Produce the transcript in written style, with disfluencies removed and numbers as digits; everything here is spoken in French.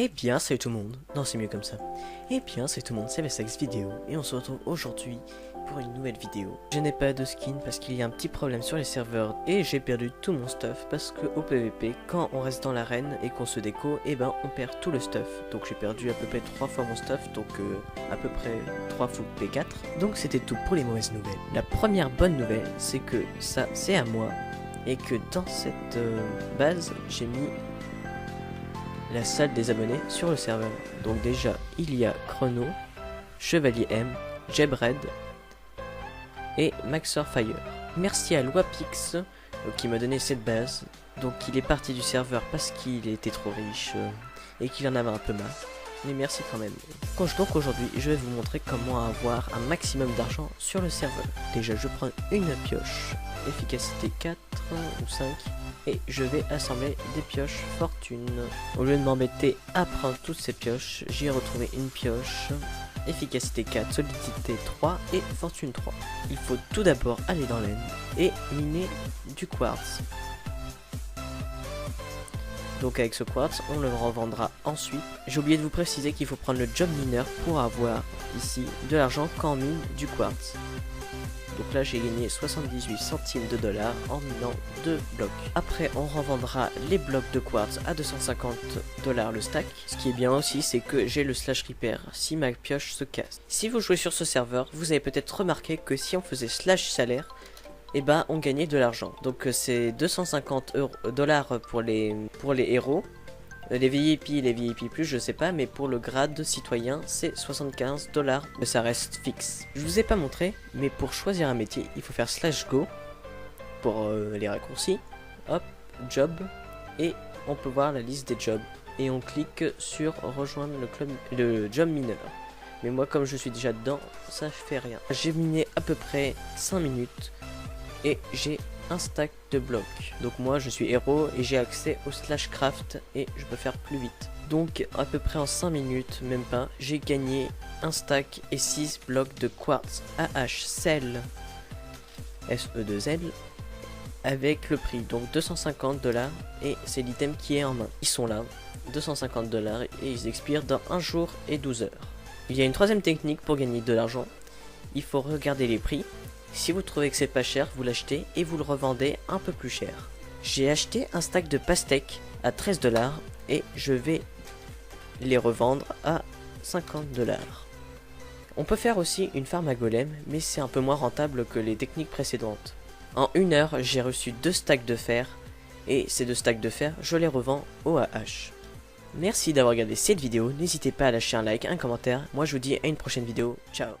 Eh bien, salut tout le monde. Non, c'est mieux comme ça. Eh bien, salut tout le monde, c'est Vestax Vidéo et on se retrouve aujourd'hui pour une nouvelle vidéo. Je n'ai pas de skin parce qu'il y a un petit problème sur les serveurs et j'ai perdu tout mon stuff parce que au PVP, quand on reste dans l'arène et qu'on se déco, eh ben on perd tout le stuff. Donc j'ai perdu à peu près 3 fois mon stuff, donc à peu près 3 fois P4. Donc c'était tout pour les mauvaises nouvelles. La première bonne nouvelle, c'est que ça c'est à moi et que dans cette base, j'ai mis la salle des abonnés sur le serveur. Donc déjà, il y a Chrono, Chevalier M, Jebred et Maxorfire. Merci à Loipix qui m'a donné cette base. Donc il est parti du serveur parce qu'il était trop riche et qu'il en avait un peu marre. Mais merci quand même. Donc aujourd'hui, je vais vous montrer comment avoir un maximum d'argent sur le serveur. Déjà, je prends une pioche, efficacité 4 ou 5. Et je vais assembler des pioches fortune. Au lieu de m'embêter à prendre toutes ces pioches, j'ai retrouvé une pioche, efficacité 4, solidité 3 et fortune 3. Il faut tout d'abord aller dans l'end et miner du quartz. Donc avec ce quartz, on le revendra ensuite. J'ai oublié de vous préciser qu'il faut prendre le job mineur pour avoir ici de l'argent quand on mine du quartz. Donc là j'ai gagné 78 centimes de dollars en minant 2 blocs. Après on revendra les blocs de quartz à 250 dollars le stack. Ce qui est bien aussi c'est que j'ai le slash repair si ma pioche se casse. Si vous jouez sur ce serveur, vous avez peut-être remarqué que si on faisait slash salaire, et ben on gagnait de l'argent. Donc c'est 250 dollars pour les héros. Les VIP, les VIP plus, je sais pas, mais pour le grade citoyen, c'est 75 dollars. Ça reste fixe. Je vous ai pas montré, mais pour choisir un métier, il faut faire slash go pour les raccourcis. Hop, job, et on peut voir la liste des jobs. Et on clique sur rejoindre le club, le job mineur. Mais moi, comme je suis déjà dedans, ça fait rien. J'ai miné à peu près 5 minutes et j'ai un stack de blocs. Donc moi je suis héros et j'ai accès au slash craft et je peux faire plus vite. Donc à peu près en 5 minutes, même pas, j'ai gagné un stack et 6 blocs de quartz AH Cell SE2L avec le prix donc 250 dollars et c'est l'item qui est en main. Ils sont là, 250 dollars et ils expirent dans 1 jour et 12 heures. Il y a une troisième technique pour gagner de l'argent. Il faut regarder les prix. Si vous trouvez que c'est pas cher, vous l'achetez et vous le revendez un peu plus cher. J'ai acheté un stack de pastèques à 13 dollars et je vais les revendre à 50 dollars. On peut faire aussi une farm à golem, mais c'est un peu moins rentable que les techniques précédentes. En 1 heure, j'ai reçu 2 stacks de fer et ces 2 stacks de fer, je les revends au AH. Merci d'avoir regardé cette vidéo, n'hésitez pas à lâcher un like, un commentaire. Moi je vous dis à une prochaine vidéo, ciao.